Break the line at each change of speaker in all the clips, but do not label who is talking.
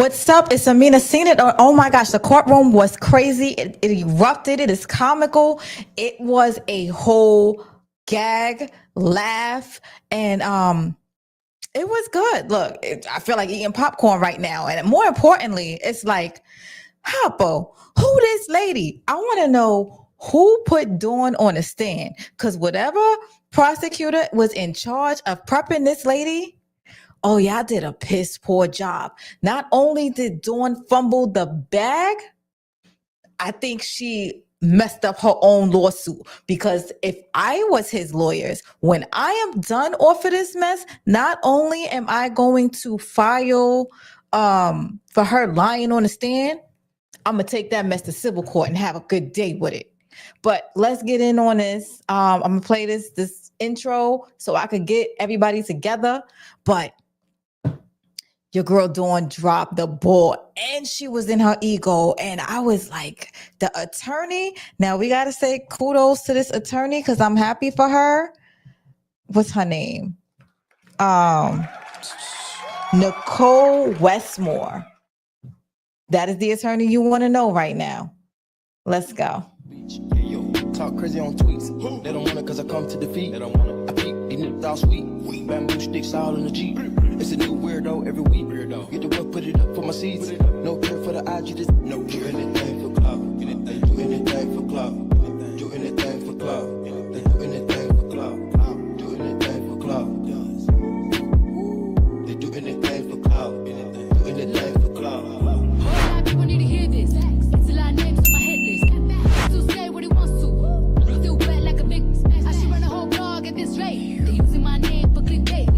What's up? It's Amina. Seen it? Oh my gosh, the courtroom was crazy. It erupted. It is comical. It was a whole gag, laugh, and it was good. Look, I feel like eating popcorn right now. And more importantly, it's like, Hoppo, who this lady? I want to know who put Dawn on the stand, because whatever prosecutor was in charge of prepping this lady, oh, y'all did a piss poor job. Not only did Dawn fumble the bag, I think she messed up her own lawsuit, because if I was his lawyers, when I am done off of this mess, not only am I going to file for her lying on the stand, I'm gonna take that mess to civil court and have a good day with it. But let's get in on this. I'm gonna play this intro so I could get everybody together. But your girl Dawn dropped the ball, and she was in her ego. And I was like, the attorney. Now we gotta say kudos to this attorney, because I'm happy for her. What's her name? Nicole Westmore. That is the attorney you want to know right now. Let's go.
Hey, yo, talk crazy on tweets. They don't want it because I come to defeat. They don't want it. I peep, these niggas all sweet. Bamboo sticks all in the Jeep. It's a new weirdo every week. Get the work, put it up for my seeds. No care for the IG, just no. Do anything for club. Do anything for club. Do anything for club. They do anything for club. Do anything for club. They do anything for club. Do anything for club.
People need to hear this. It's a lot of names on my hit list. Still say what he wants to. Still wet like a big. I should run a whole blog at this rate. They using my name for clickbait.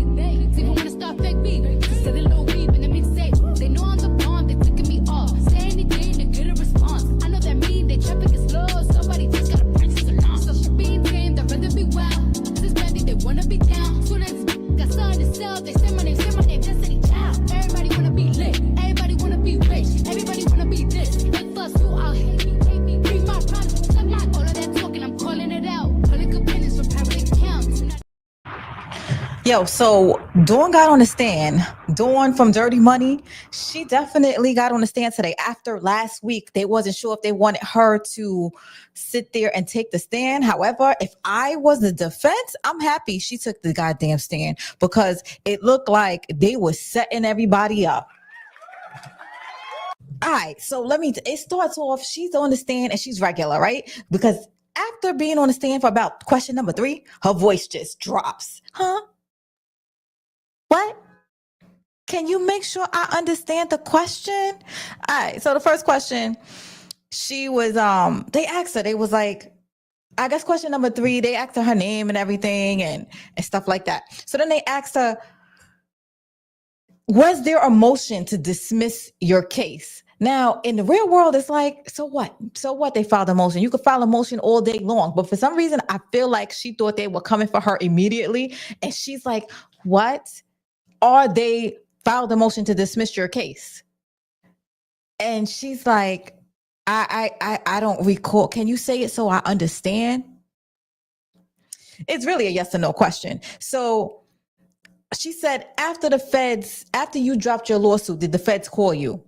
Even wanna start fake beef. Said a little weep in the mixtape. They know I'm the bomb. They ticking me off. Say anything to get a response. I know that mean they traffic is slow. Somebody just gotta purchase a launch. So she being tame. They'd rather be wild. This is brandy. They wanna be down. Soon as got something to sell, they say my name. Destiny Child. Everybody wanna be lit. Everybody wanna be rich. Everybody wanna be this. They fuss you out, hate me. Bring my problems. I'm not all of that talking. I'm calling it out. Political business from private accounts.
Yo, so Dawn got on the stand. Dawn from Dirty Money, she definitely got on the stand today. After last week, they wasn't sure if they wanted her to sit there and take the stand. However, if I was the defense, I'm happy she took the goddamn stand, because it looked like they were setting everybody up. All right, so it starts off, she's on the stand and she's regular, right? Because after being on the stand for about question number 3, her voice just drops. Huh? What? Can you make sure I understand the question? All right, so the first question, she was, they asked her, they was like, I guess question number 3, they asked her name and everything and stuff like that. So then they asked her, was there a motion to dismiss your case? Now, in the real world, it's like, so what? So what? They filed a motion. You could file a motion all day long. But for some reason, I feel like she thought they were coming for her immediately. And she's like, what? Or they filed a motion to dismiss your case. And she's like, I don't recall. Can you say it so I understand? It's really a yes or no question. So she said, after you dropped your lawsuit, did the feds call you?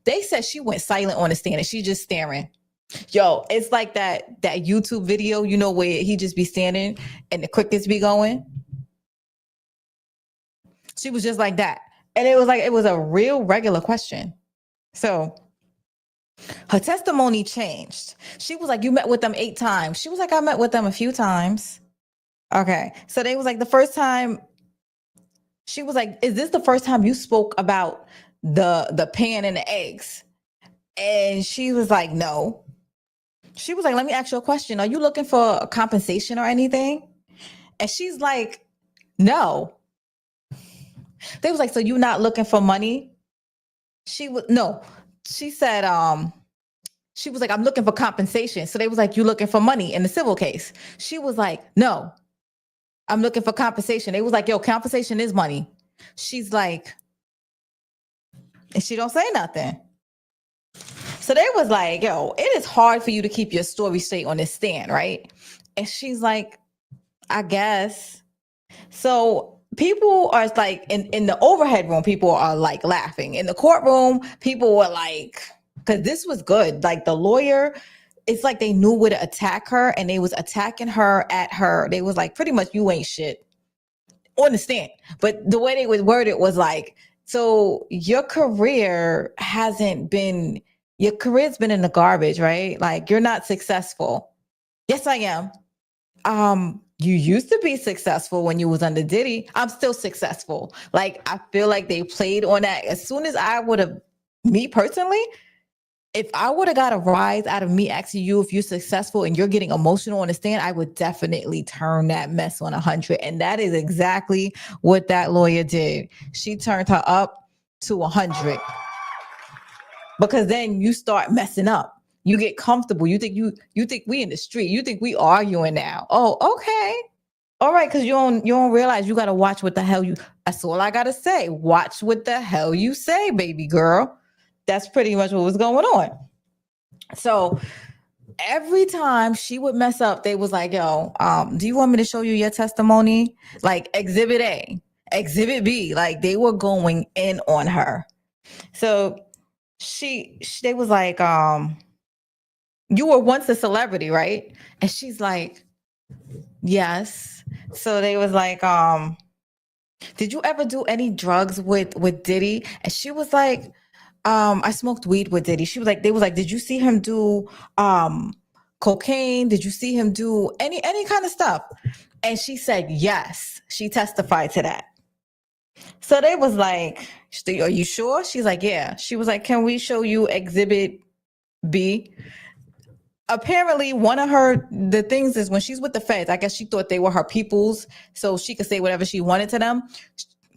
They said she went silent on the stand and she just staring. Yo, it's like that YouTube video, you know, where he just be standing and the crickets be going. She was just like that. And it was a real regular question. So her testimony changed. She was like, you met with them 8 times. She was like, I met with them a few times. Okay. So they was like, the first time, she was like, is this the first time you spoke about the pan and the eggs? And she was like, no. She was like, let me ask you a question. Are you looking for a compensation or anything? And she's like, no. They was like, so you're not looking for money? No. She said, she was like, I'm looking for compensation. So they was like, you looking for money in the civil case? She was like, no, I'm looking for compensation. They was like, yo, compensation is money. She's like, and she don't say nothing. So they was like, yo, it is hard for you to keep your story straight on this stand, right? And she's like, I guess. So people are like in the overhead room, people are like laughing. In the courtroom, people were like, because this was good. Like the lawyer, it's like they knew where to attack her, and they was attacking her at her. They was like, pretty much, you ain't shit on the stand. But the way they would word it was like, so your career's been in the garbage, right? Like you're not successful. Yes, I am. You used to be successful when you was under Diddy. I'm still successful. Like, I feel like they played on that. As soon as I would have, me personally, if I would have got a rise out of me asking you if you're successful and you're getting emotional on the stand, I would definitely turn that mess on 100. And that is exactly what that lawyer did. She turned her up to 100. Because then you start messing up. You get comfortable. You think we in the street. You think we arguing now. Oh, okay. All right, because you don't realize you gotta watch what the hell that's all I gotta say. Watch what the hell you say, baby girl. That's pretty much what was going on. So every time she would mess up, they was like, yo, do you want me to show you your testimony? Like exhibit A, exhibit B. Like they were going in on her. So they was like, you were once a celebrity, right? And she's like, yes. So they was like, did you ever do any drugs with Diddy? And she was like, I smoked weed with Diddy. She was like, they was like, did you see him do cocaine? Did you see him do any kind of stuff? And she said, yes. She testified to that. So they was like, are you sure? She's like, yeah. She was like, can we show you exhibit B? Apparently, one of the things is when she's with the feds, I guess she thought they were her peoples, so she could say whatever she wanted to them.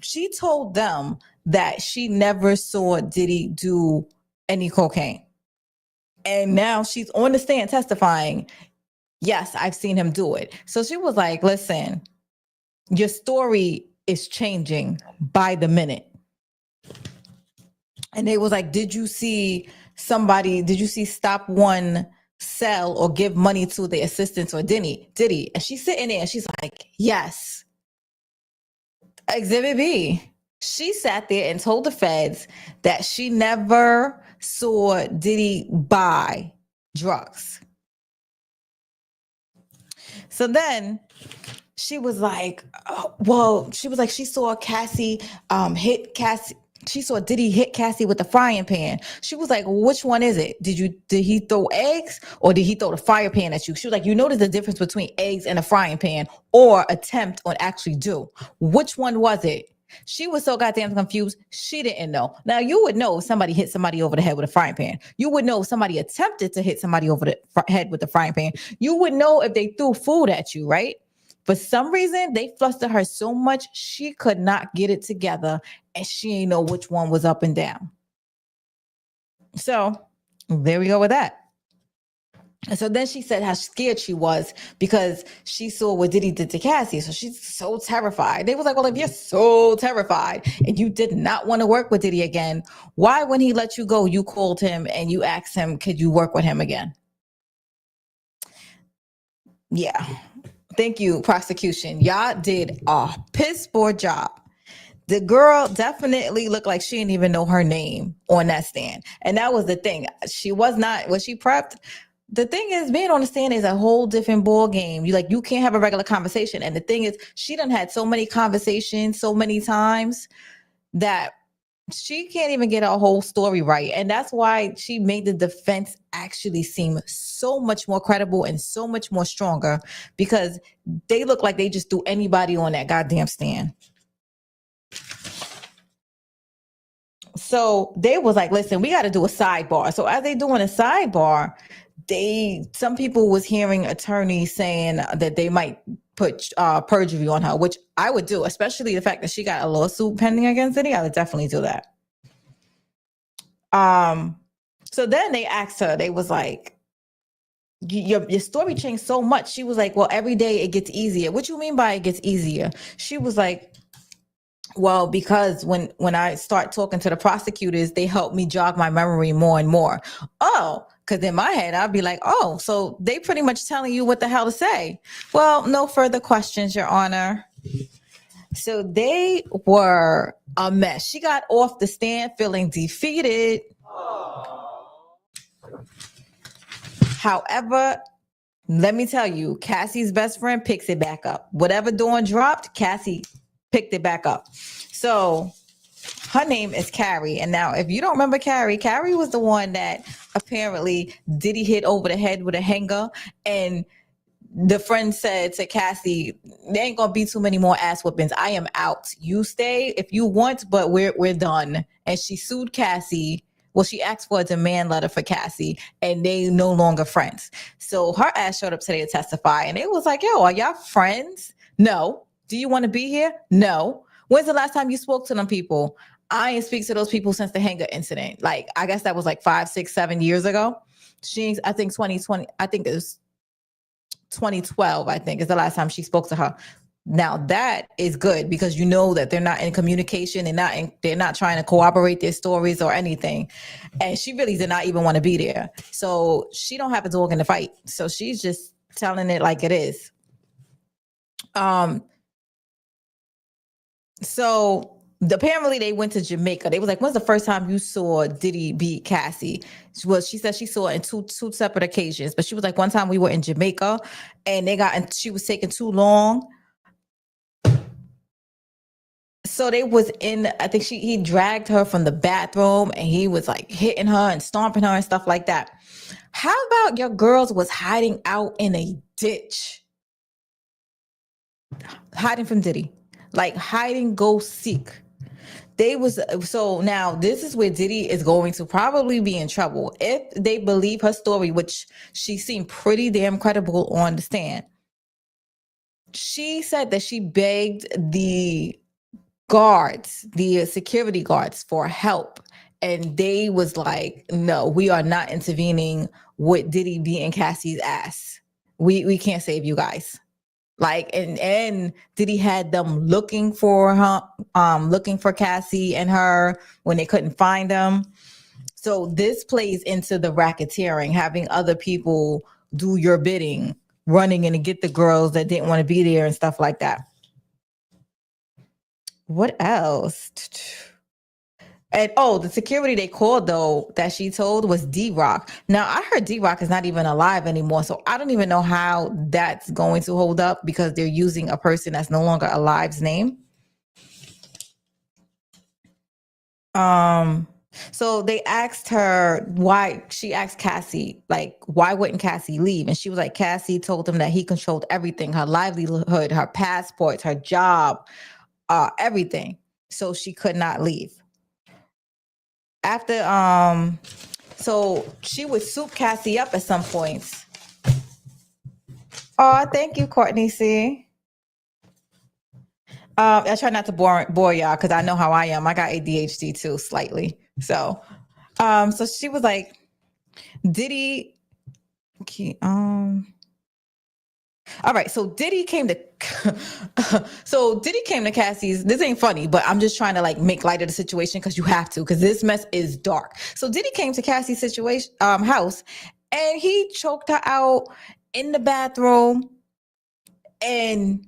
She told them that she never saw Diddy do any cocaine. And now she's on the stand testifying, yes, I've seen him do it. So she was like, listen, your story is changing by the minute. And they was like, did you see Stop One sell or give money to the assistants or Diddy? And she's sitting there and she's like, yes. Exhibit B. She sat there and told the feds that she never saw Diddy buy drugs. So then she was like, she saw Cassie hit Cassie. She saw Diddy hit Cassie with the frying pan. She was like, which one is it? Did he throw eggs or did he throw the fire pan at you? She was like, you notice the difference between eggs and a frying pan or attempt on actually do. Which one was it? She was so goddamn confused. She didn't know. Now you would know if somebody hit somebody over the head with a frying pan. You would know if somebody attempted to hit somebody over the head with the frying pan. You would know if they threw food at you, right? For some reason, they flustered her so much, she could not get it together and she ain't know which one was up and down. So there we go with that. And so then she said how scared she was because she saw what Diddy did to Cassie. So she's so terrified. They was like, well, if you're so terrified and you did not want to work with Diddy again, why when he let you go, you called him and you asked him, could you work with him again? Yeah. Thank you, prosecution. Y'all did a piss poor job. The girl definitely looked like she didn't even know her name on that stand. And that was the thing. She was she prepped? The thing is, being on the stand is a whole different ball game. You can't have a regular conversation. And the thing is, she done had so many conversations so many times that she can't even get a whole story right. And that's why she made the defense actually seem so much more credible and so much more stronger, because they look like they just threw anybody on that goddamn stand. So they was like, listen, we got to do a sidebar. So as they doing a sidebar, some people was hearing attorneys saying that they might put perjury on her, which I would do, especially the fact that she got a lawsuit pending against Diddy. I would definitely do that. So then they asked her, they was like, your story changed so much. She was like, well, every day it gets easier. What you mean by it gets easier? She was like, well, because when I start talking to the prosecutors, they help me jog my memory more and more. Oh, because in my head, I'd be like, oh, so they pretty much telling you what the hell to say. Well, no further questions, Your Honor. So they were a mess. She got off the stand feeling defeated. However, let me tell you, Cassie's best friend picks it back up. Whatever Dawn dropped, Cassie picked it back up. So her name is Carrie. And now, if you don't remember Carrie, Carrie was the one that apparently Diddy hit over the head with a hanger. And the friend said to Cassie, there ain't gonna be too many more ass whoopings. I am out. You stay if you want, but we're done. And she sued Cassie. Well, she asked for a demand letter for Cassie, and they no longer friends. So her ass showed up today to testify, and it was like, yo, are y'all friends? No. Do you want to be here? No. When's the last time you spoke to them people? I ain't speak to those people since the hanger incident. Like, I guess that was like 5, 6, 7 years ago. I think 2020, I think it was 2012, I think is the last time she spoke to her. Now that is good because you know that they're not in communication and they're not trying to corroborate their stories or anything. And she really did not even want to be there. So she don't have a dog in the fight. So she's just telling it like it is. So apparently they went to Jamaica. They was like, when's the first time you saw Diddy beat Cassie? She said she saw it in two separate occasions, but she was like, one time we were in Jamaica and she was taking too long. So they was I think he dragged her from the bathroom and he was like hitting her and stomping her and stuff like that. How about your girls was hiding out in a ditch? Hiding from Diddy. Like hiding, go seek. So now this is where Diddy is going to probably be in trouble. If they believe her story, which she seemed pretty damn credible on the stand. She said that she begged the security guards for help. And they was like, no, we are not intervening with Diddy beating Cassie's ass. We can't save you guys. Like, and Diddy had them looking for her, looking for Cassie and her when they couldn't find them. So this plays into the racketeering, having other people do your bidding, running in to get the girls that didn't want to be there and stuff like that. What else? And the security they called though that she told was D-Rock. Now I heard D-Rock is not even alive anymore, so I don't even know how that's going to hold up because they're using a person that's no longer alive's name. So they asked her why. She asked Cassie, like, why wouldn't Cassie leave? And she was like, Cassie told him that he controlled everything, her livelihood, her passports, her job, everything. So she could not leave. After, so she would soup Cassie up at some points. Oh, thank you, Courtney C. I try not to bore y'all because I know how I am. I got ADHD too, slightly. So she was like, Diddy, all right, so Diddy came to Cassie's. This ain't funny, but I'm just trying to like make light of the situation because you have to, because this mess is dark. So Diddy came to Cassie's house and he choked her out in the bathroom. And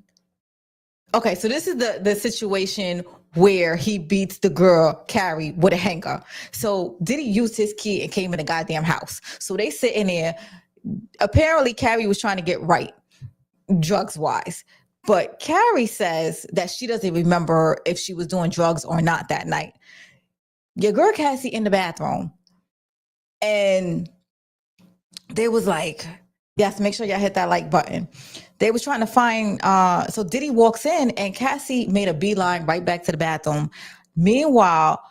okay, so this is the situation where he beats the girl Carrie with a hanger. So Diddy used his key and came in the goddamn house. So they sit in there. Apparently Carrie was trying to get right, drugs wise, but Carrie says that she doesn't remember if she was doing drugs or not that night. Your girl Cassie in the bathroom, and they was like, yes, make sure y'all hit that like button. They was trying to find, so Diddy walks in and Cassie made a beeline right back to the bathroom. Meanwhile,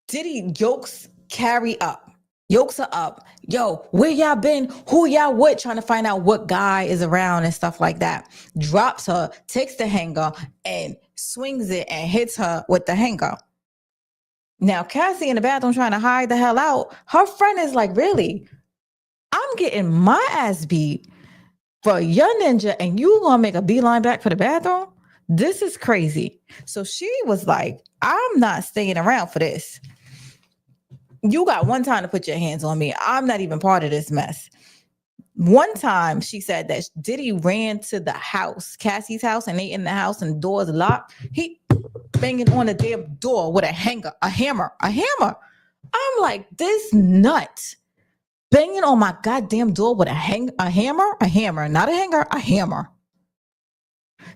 Diddy yokes Carrie up. Yokes her up. Yo, where y'all been? Who y'all with? Trying to find out what guy is around and stuff like that. Drops her, takes the hanger, and swings it and hits her with the hanger. Now, Cassie in the bathroom trying to hide the hell out. Her friend is like, really? I'm getting my ass beat for your ninja, and you gonna make a beeline back for the bathroom? This is crazy. So she was like, I'm not staying around for this. You got one time to put your hands on me. I'm not even part of this mess. One time she said that Diddy ran to the house, Cassie's house, and they in the house and the doors locked. He banging on the damn door with a hammer. I'm like, this nut banging on my goddamn door with a hammer, not a hanger, a hammer.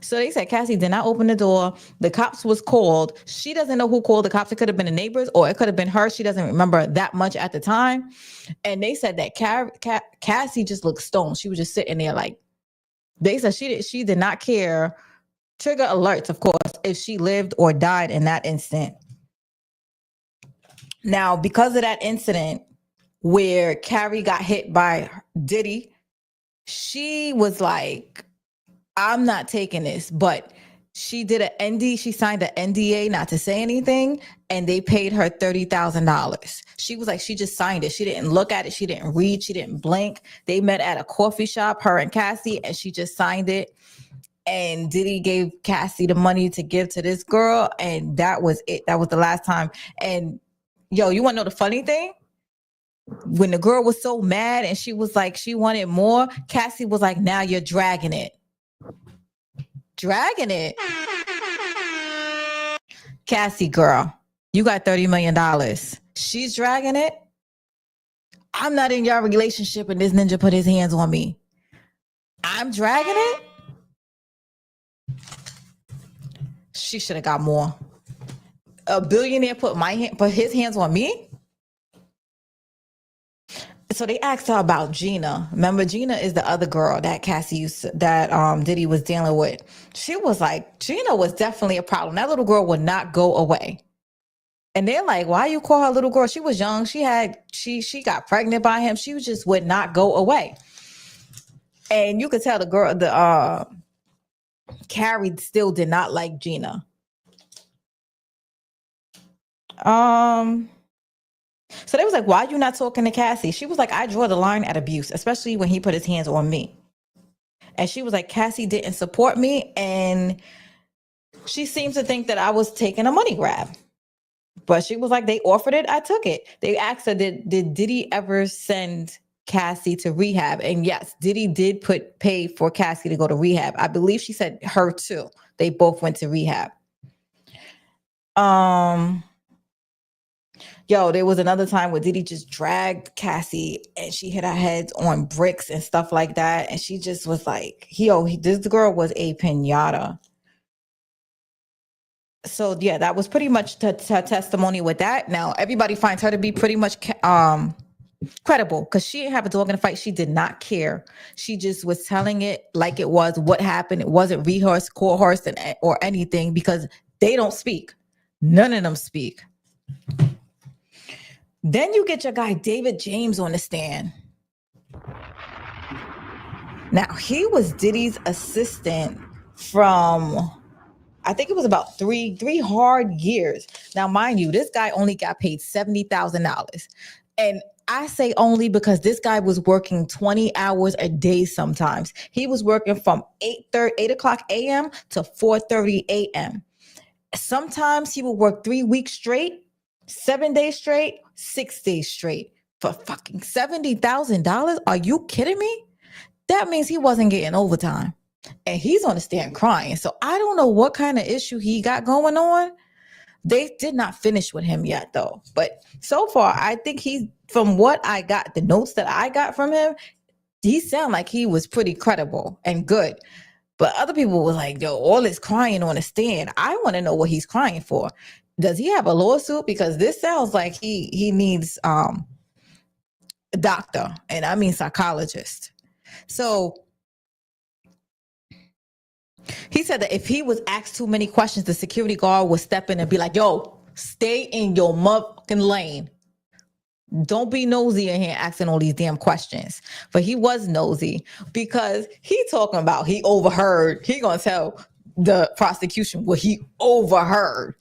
So they said Cassie did not open the door. The cops was called. She doesn't know who called the cops. It could have been the neighbors or it could have been her. She doesn't remember that much at the time. And they said that Cassie just looked stoned. She was just sitting there like, they said she did not care. Trigger alerts, of course, if she lived or died in that instant. Now, because of that incident where Carrie got hit by Diddy, she was like, I'm not taking this, but she did she signed an NDA not to say anything, and they paid her $30,000. She was like, she just signed it. She didn't look at it. She didn't read. She didn't blink. They met at a coffee shop, her and Cassie, and she just signed it. And Diddy gave Cassie the money to give to this girl, and that was it. That was the last time. And yo, you want to know the funny thing? When the girl was so mad and she was like, she wanted more, Cassie was like, now you're dragging it. Dragging it. Cassie, girl, you got $30 million. She's dragging it. I'm not in your relationship and this ninja put his hands on me. I'm dragging it. She should have got more. A billionaire put his hands on me. So they asked her about Gina. Remember, Gina is the other girl that Diddy was dealing with. She was like, Gina was definitely a problem. That little girl would not go away. And they're like, why you call her little girl? She was young. She got pregnant by him. She just would not go away. And you could tell the girl, Carrie still did not like Gina. So they was like, why are you not talking to Cassie? She was like, I draw the line at abuse, especially when he put his hands on me. And she was like, Cassie didn't support me. And she seems to think that I was taking a money grab. But she was like, they offered it, I took it. They asked her, did Diddy ever send Cassie to rehab? And yes, Diddy did pay for Cassie to go to rehab. I believe she said her too. They both went to rehab. Yo, there was another time where Diddy just dragged Cassie and she hit her head on bricks and stuff like that. And she just was like, this girl was a piñata. So yeah, that was pretty much her testimony with that. Now, everybody finds her to be pretty much credible because she didn't have a dog in the fight. She did not care. She just was telling it like it was what happened. It wasn't rehearsed, coerced, or anything because they don't speak. None of them speak. Then you get your guy David James on the stand. Now, he was Diddy's assistant from, I think it was about three hard years. Now, mind you, this guy only got paid $70,000. And I say only because this guy was working 20 hours a day sometimes. He was working from 8 o'clock a.m. to 4:30 a.m. Sometimes he would work 3 weeks straight, 7 days straight, 6 days straight for fucking $70,000. Are you kidding me? That means he wasn't getting overtime. And he's on the stand crying. So I don't know what kind of issue he got going on. They did not finish with him yet, though. But so far, I think from what I got, the notes that I got from him, he sounded like he was pretty credible and good. But other people were like, yo, all this crying on the stand. I want to know what he's crying for. Does he have a lawsuit? Because this sounds like he needs a doctor, and I mean psychologist. So he said that if he was asked too many questions, the security guard would step in and be like, yo, stay in your motherfucking lane. Don't be nosy in here asking all these damn questions. But he was nosy because he talking about he overheard. He gonna tell the prosecution what he overheard.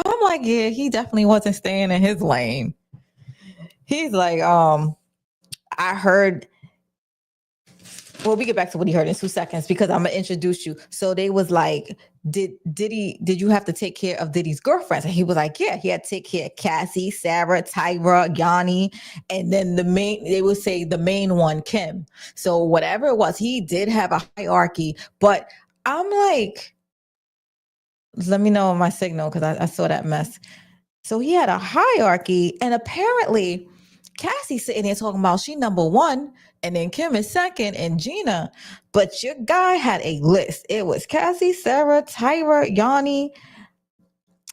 I'm like, yeah, he definitely wasn't staying in his lane. He's like, I heard. Well, we get back to what he heard in 2 seconds because I'm gonna introduce you. So they was like, did you have to take care of Diddy's girlfriends? And he was like, yeah, he had to take care of Cassie, Sarah, Tyra, Yanni, and then they would say the main one, Kim. So whatever it was, he did have a hierarchy. But I'm like, let me know my signal because I saw that mess. So he had a hierarchy, and apparently Cassie's sitting there talking about she number one, and then Kim is second, and Gina. But your guy had a list. It was Cassie, Sarah, Tyra, Yanni.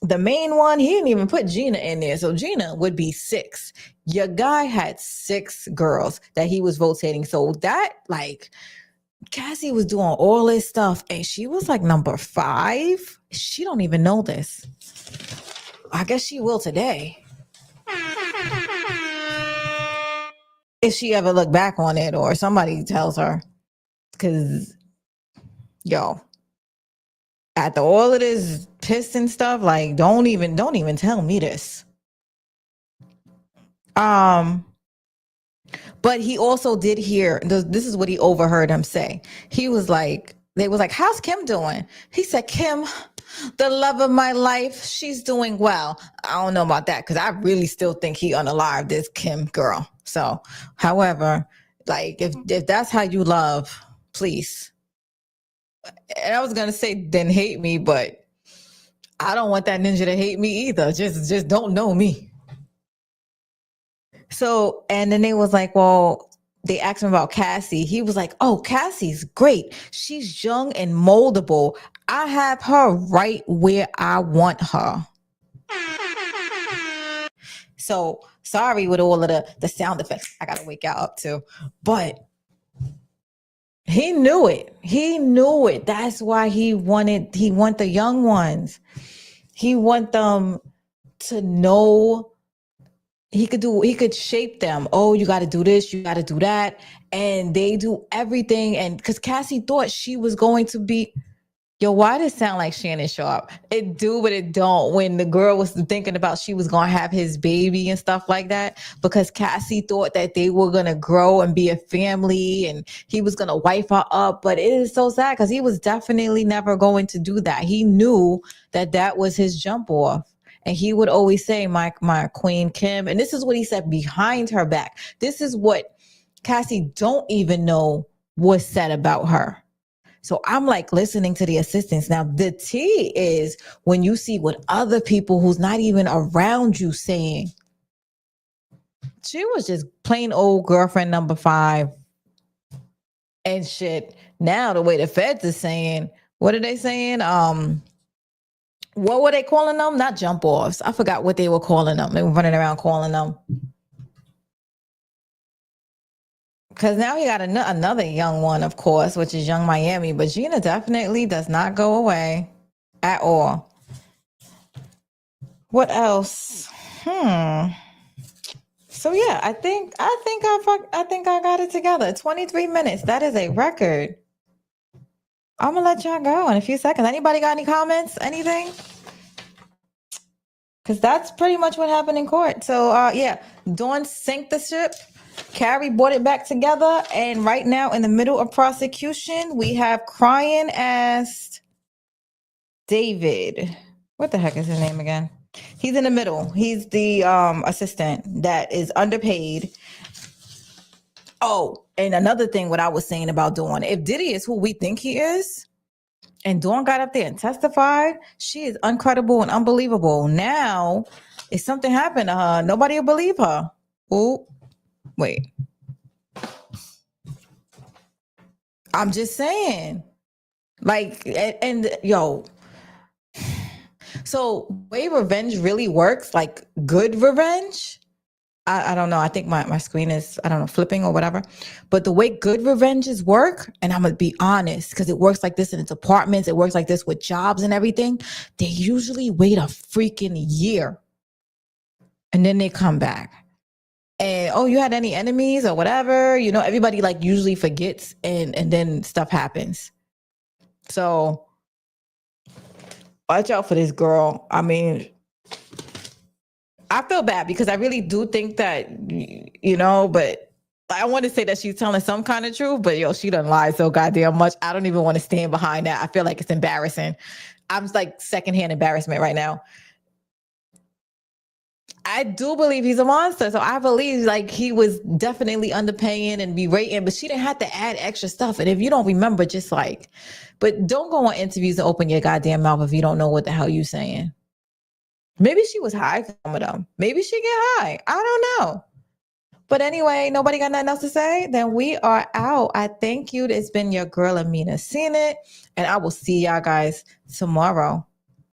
The main one, he didn't even put Gina in there. So Gina would be 6. Your guy had 6 girls that he was rotating. So that, like, Cassie was doing all this stuff, and she was like number 5. She don't even know this. I guess she will today. If she ever look back on it or somebody tells her. Because, yo, after all of this piss and stuff, like, don't even tell me this. But he also did hear, this is what he overheard him say. He was like, they was like, how's Kim doing? He said, Kim, the love of my life, she's doing well. I don't know about that because I really still think he unalive this Kim girl. So, however, like, if that's how you love, please. And I was gonna say, then hate me, but I don't want that ninja to hate me either. Just don't know me. So, and then they was like, well, they asked him about Cassie. He was like, oh, Cassie's great. She's young and moldable. I have her right where I want her. So sorry with all of the sound effects. I gotta wake y'all up too. But he knew it. He knew it. That's why he want the young ones. He want them to know he could shape them. Oh, you got to do this, you got to do that. And they do everything. And because Cassie thought she was going to be, yo, why does it sound like Shannon Sharp? It do, but it don't. When the girl was thinking about she was going to have his baby and stuff like that, because Cassie thought that they were going to grow and be a family and he was going to wife her up. But it is so sad because he was definitely never going to do that. He knew that was his jump off. And he would always say, my Queen Kim. And this is what he said behind her back. This is what Cassie don't even know was said about her. So I'm like listening to the assistants. Now, the tea is when you see what other people who's not even around you saying. She was just plain old girlfriend number 5 and shit. Now, the way the feds are saying, what are they saying? What were they calling them? Not jump offs. I forgot what they were calling them. They were running around calling them. Because now he got another young one, of course, which is Young Miami. But Gina definitely does not go away at all. What else? So yeah, I think I got it together. 23 minutes. That is a record. I'm gonna let y'all go in a few seconds. Anybody got any comments? Anything? Because that's pretty much what happened in court. So yeah, Dawn sank the ship. Carrie brought it back together, and right now in the middle of prosecution, we have crying ass David. What the heck is his name again? He's in the middle. He's the assistant that is underpaid. Oh, and another thing, what I was saying about Dawn, if Diddy is who we think he is, and Dawn got up there and testified, she is uncredible and unbelievable. Now, if something happened to her, nobody will believe her. Oh, wait. I'm just saying. Like, and yo. So, way revenge really works, like good revenge. I don't know. I think my screen is, I don't know, flipping or whatever. But the way good revenges work, and I'm going to be honest, because it works like this in its apartments, it works like this with jobs and everything, they usually wait a freaking year. And then they come back. And, oh, you had any enemies or whatever? You know, everybody like usually forgets and then stuff happens. So watch out for this girl. I mean, I feel bad because I really do think that, you know, but I want to say that she's telling some kind of truth, but yo, she done lied so goddamn much. I don't even want to stand behind that. I feel like it's embarrassing. I'm like secondhand embarrassment right now. I do believe he's a monster. So I believe like he was definitely underpaying and berating, but she didn't have to add extra stuff. And if you don't remember, just like, but don't go on interviews and open your goddamn mouth if you don't know what the hell you're saying. Maybe she was high for some of them. Maybe she get high. I don't know. But anyway, nobody got nothing else to say? Then we are out. I thank you. It's been your girl Amina Seen It. And I will see y'all guys tomorrow.